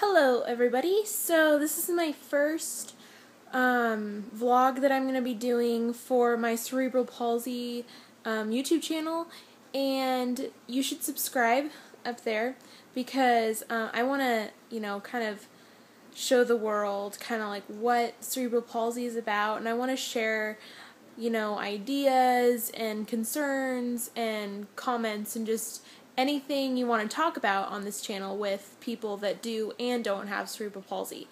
Hello everybody, so this is my first vlog that I'm going to be doing for my Cerebral Palsy YouTube channel, and you should subscribe up there because I want to, kind of show the world kind of like what Cerebral Palsy is about, and I want to share, ideas and concerns and comments and just anything you want to talk about on this channel with people that do and don't have cerebral palsy.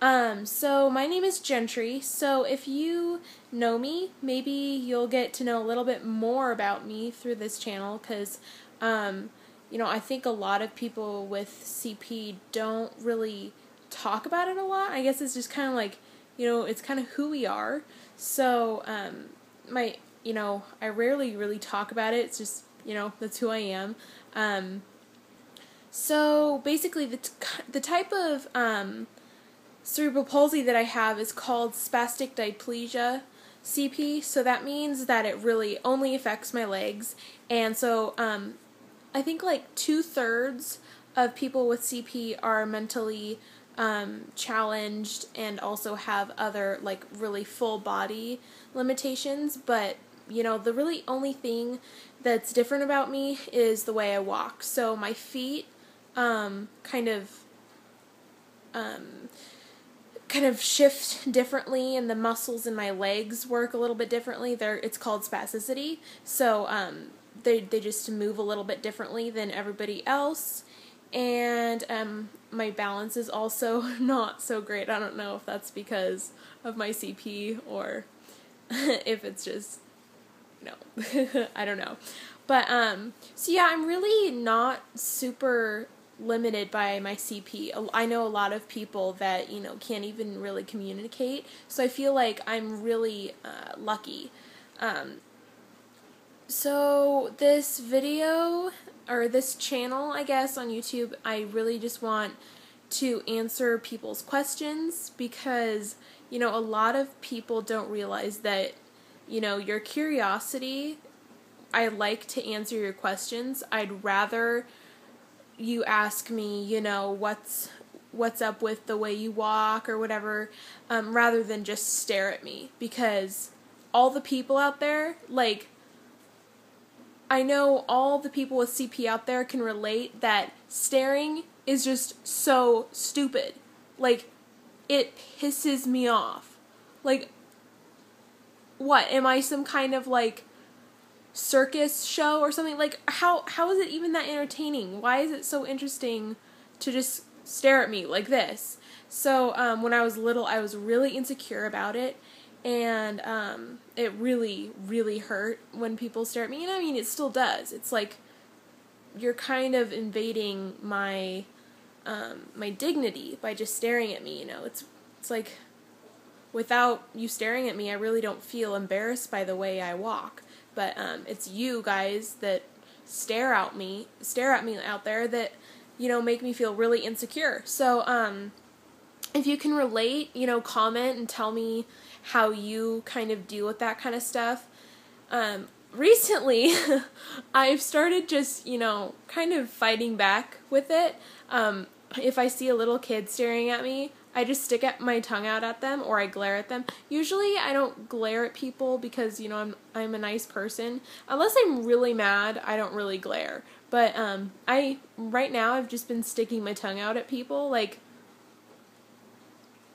So my name is Gentry, so if you know me, maybe you'll get to know a little bit more about me through this channel, because, I think a lot of people with CP don't really talk about it a lot. I guess it's just kind of like, it's kind of who we are. So, I rarely really talk about it. It's just, that's who I am. So basically the type of cerebral palsy that I have is called spastic diplegia CP. So that means that it really only affects my legs. And so I think like 2/3 of people with CP are mentally challenged and also have other like really full body limitations, but the really only thing that's different about me is the way I walk. So my feet kind of shift differently, and the muscles in my legs work a little bit differently. It's called spasticity. So they just move a little bit differently than everybody else. And my balance is also not so great. I don't know if that's because of my CP or if it's just, I don't know. But, so yeah, I'm really not super limited by my CP. I know a lot of people that, can't even really communicate, so I feel like I'm really lucky. So this video, or this channel, I guess, on YouTube, I really just want to answer people's questions, because, a lot of people don't realize that, your curiosity, I like to answer your questions. I'd rather you ask me, what's up with the way you walk or whatever, rather than just stare at me, because all the people out there, like, I know all the people with CP out there can relate that staring is just so stupid. Like, it pisses me off. Like, what, am I some kind of, like, circus show or something? Like, how is it even that entertaining? Why is it so interesting to just stare at me like this? So, when I was little, I was really insecure about it, and it really, really hurt when people stare at me, and I mean, it still does. It's like, you're kind of invading my, my dignity by just staring at me, It's like, without you staring at me, I really don't feel embarrassed by the way I walk. But it's you guys that stare at me out there that, make me feel really insecure. So if you can relate, comment and tell me how you kind of deal with that kind of stuff. Recently, I've started just, kind of fighting back with it. If I see a little kid staring at me, I just stick my tongue out at them, or I glare at them. Usually I don't glare at people because, I'm a nice person. Unless I'm really mad, I don't really glare. But right now I've just been sticking my tongue out at people. Like,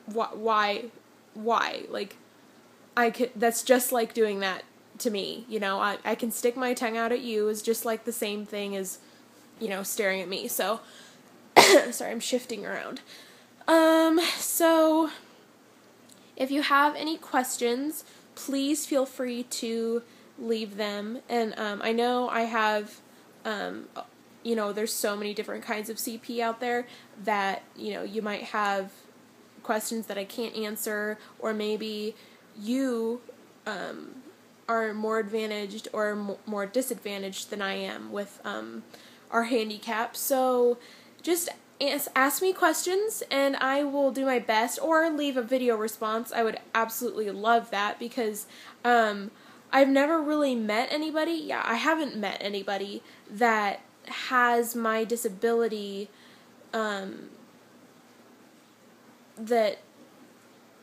why? Like, that's just like doing that to me. I can stick my tongue out at you is just like the same thing as, staring at me. So, sorry, I'm shifting around. So, if you have any questions, please feel free to leave them, and, I know I have, there's so many different kinds of CP out there that, you might have questions that I can't answer, or maybe you, are more advantaged or more disadvantaged than I am with, our handicap, so just ask me questions, and I will do my best, or leave a video response. I would absolutely love that, because I've never really met anybody. Yeah, I haven't met anybody that has my disability that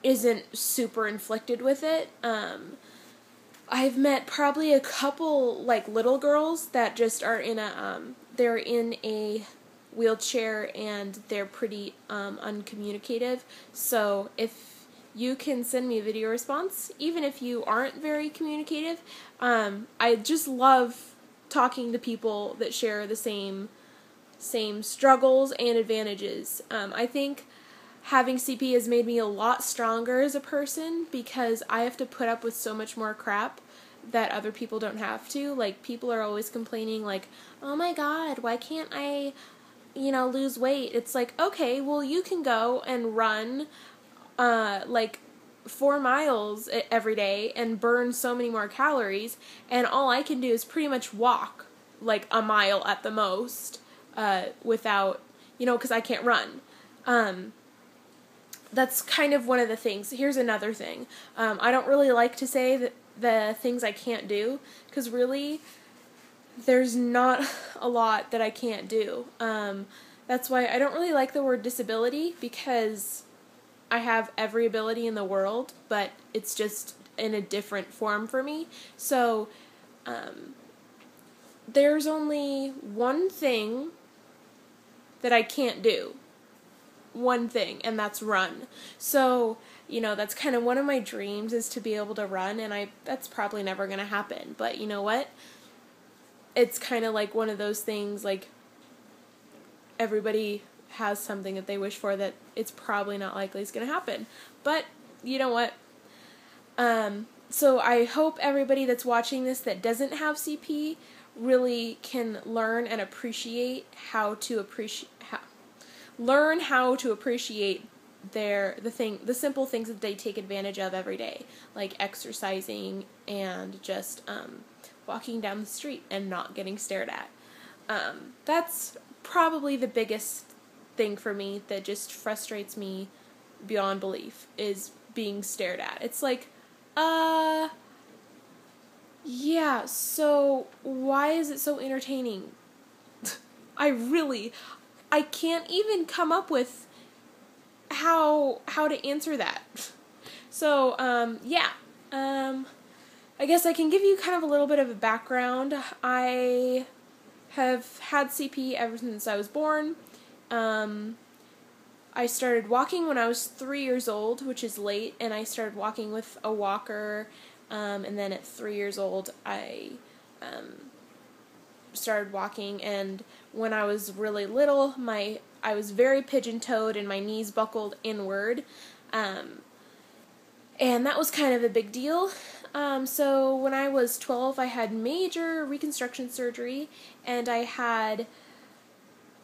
isn't super inflicted with it. I've met probably a couple, like, little girls that just are in they're in a wheelchair and they're pretty uncommunicative. So if you can send me a video response, even if you aren't very communicative, I just love talking to people that share the same struggles and advantages. I think having CP has made me a lot stronger as a person because I have to put up with so much more crap that other people don't have to. Like, people are always complaining, like, oh my god, why can't I, lose weight? It's like, okay, well, you can go and run, like, 4 miles every day and burn so many more calories, and all I can do is pretty much walk, like, a mile at the most, without, because I can't run. That's kind of one of the things. Here's another thing. I don't really like to say that the things I can't do, because really, there's not a lot that I can't do. That's why I don't really like the word disability, because I have every ability in the world, but it's just in a different form for me. So, there's only one thing that I can't do. One thing, and that's run. So, that's kind of one of my dreams, is to be able to run, and that's probably never going to happen. But you know what? It's kind of like one of those things, like, everybody has something that they wish for that it's probably not likely is going to happen. But, you know what? So I hope everybody that's watching this that doesn't have CP really can learn and appreciate how to appreciate the simple things that they take advantage of every day, like exercising and just walking down the street and not getting stared at. That's probably the biggest thing for me that just frustrates me beyond belief, is being stared at. It's like, yeah, so why is it so entertaining? I can't even come up with how to answer that. So, yeah. I guess I can give you kind of a little bit of a background. I have had CP ever since I was born. I started walking when I was 3 years old, which is late, and I started walking with a walker, and then at 3 years old, I started walking, and when I was really little, I was very pigeon-toed and my knees buckled inward, and that was kind of a big deal. So when I was 12, I had major reconstruction surgery, and I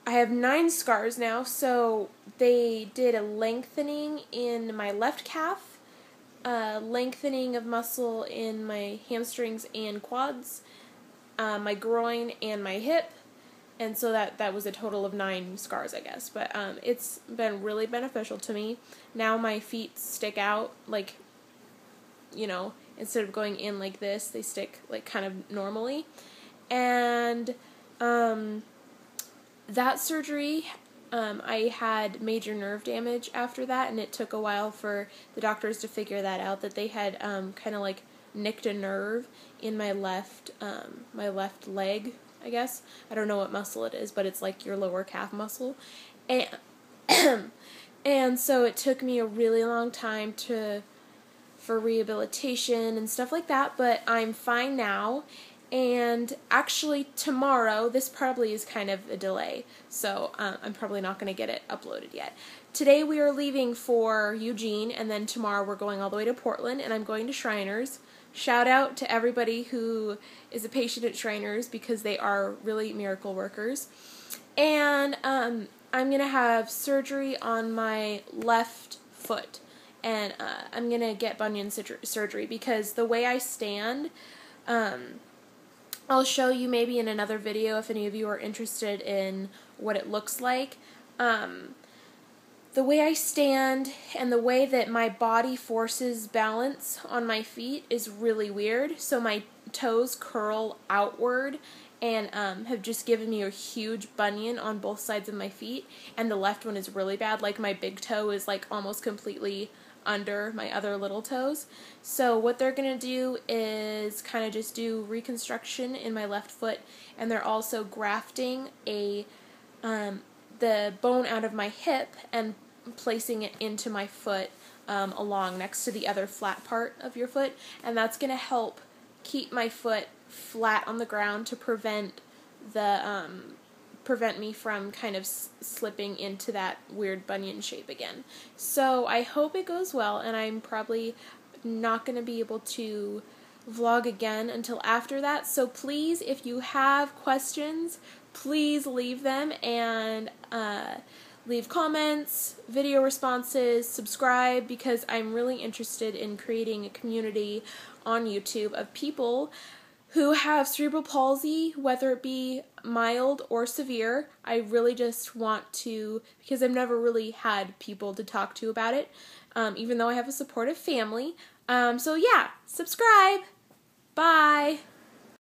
have 9 scars now. So they did a lengthening in my left calf, lengthening of muscle in my hamstrings and quads, my groin, and my hip, and so that was a total of 9 scars, I guess. But it's been really beneficial to me. Now my feet stick out, like, instead of going in like this, they stick like kind of normally. And that surgery, I had major nerve damage after that, and it took a while for the doctors to figure that out, that they had kind of like nicked a nerve in my left leg, I guess. I don't know what muscle it is, but it's like your lower calf muscle. And and so it took me a really long time for rehabilitation and stuff like that, but I'm fine now. And actually tomorrow, this probably is kind of a delay, so I'm probably not going to get it uploaded yet. Today we are leaving for Eugene, and then tomorrow we're going all the way to Portland, and I'm going to Shriners. Shout out to everybody who is a patient at Shriners, because they are really miracle workers. And I'm going to have surgery on my left foot, and I'm going to get bunion surgery, because the way I stand, I'll show you maybe in another video if any of you are interested in what it looks like. The way I stand and the way that my body forces balance on my feet is really weird. So my toes curl outward, and have just given me a huge bunion on both sides of my feet, and the left one is really bad. Like my big toe is like almost completely under my other little toes. So what they're going to do is kind of just do reconstruction in my left foot, and they're also grafting the bone out of my hip and placing it into my foot along next to the other flat part of your foot, and that's going to help keep my foot flat on the ground to prevent me from kind of slipping into that weird bunion shape again. So I hope it goes well, and I'm probably not going to be able to vlog again until after that. So please, if you have questions, please leave them, and leave comments, video responses, subscribe, because I'm really interested in creating a community on YouTube of people who have cerebral palsy, whether it be mild or severe. I really just want to, because I've never really had people to talk to about it, even though I have a supportive family. So yeah, subscribe. Bye.